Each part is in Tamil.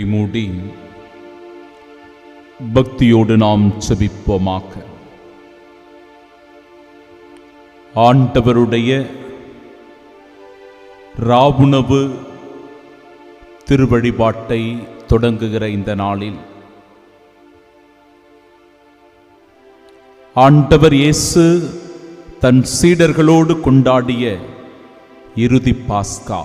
மூடி பக்தியோடு நாம் செபிப்போமாக. ஆண்டவருடைய ராவுணவு திருவழிபாட்டை தொடங்குகிற இந்த நாளில் ஆண்டவர் இயேசு தன் சீடர்களோடு கொண்டாடிய இறுதி பாஸ்கா,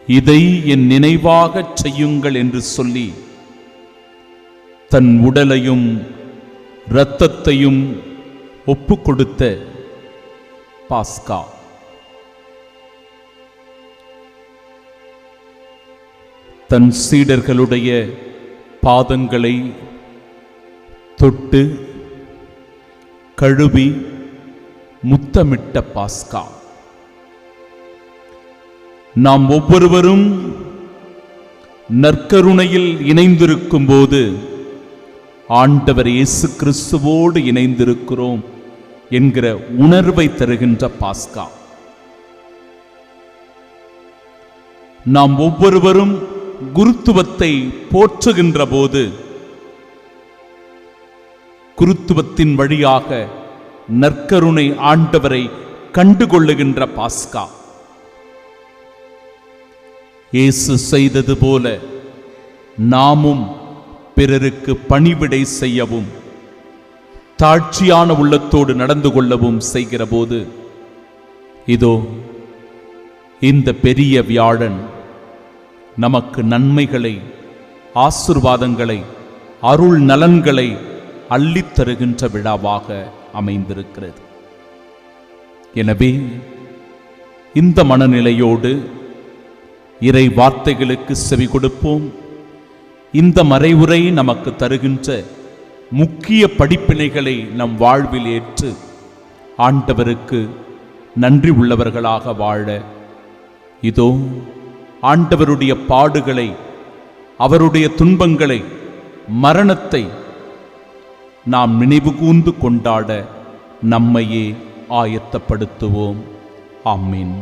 இதை என் நினைவாகச் செய்யுங்கள் என்று சொல்லி தன் உடலையும் இரத்தத்தையும் ஒப்புக் கொடுத்த பாஸ்கா. தன் சீடர்களுடைய பாதங்களை தொட்டு கழுவி முத்தமிட்ட பாஸ்கா. நாம் ஒவ்வொருவரும் நற்கருணையில் இணைந்திருக்கும் போது ஆண்டவர் இயேசு கிறிஸ்துவோடு இணைந்திருக்கிறோம் என்கிற உணர்வை தருகின்ற பாஸ்கா. நாம் ஒவ்வொருவரும் குருத்துவத்தை போற்றுகின்ற போது குருத்துவத்தின் வழியாக நற்கருணை ஆண்டவரை கண்டுகொள்ளுகின்ற பாஸ்கா. இயேசு செய்தது போல நாமும் பிறருக்கு பணிவிடை செய்யவும் தாழ்ச்சியான உள்ளத்தோடு நடந்து கொள்ளவும் செய்கிற போது இதோ இந்த பெரிய வியாழன் நமக்கு நன்மைகளை, ஆசீர்வாதங்களை, அருள் நலன்களை அள்ளித் தருகின்ற விழாவாக அமைந்திருக்கிறது. எனவே இந்த மனநிலையோடு இறை வார்த்தைகளுக்கு செவி கொடுப்போம். இந்த மறைவுரை நமக்கு தருகின்ற முக்கிய படிப்பினைகளை நம் வாழ்வில் ஏற்று ஆண்டவருக்கு நன்றி உள்ளவர்களாக வாழ இதோ ஆண்டவருடைய பாடுகளை, அவருடைய துன்பங்களை, மரணத்தை நாம் நினைவு கூர்ந்து கொண்டாட நம்மையே ஆயத்தப்படுத்துவோம். ஆமீன்.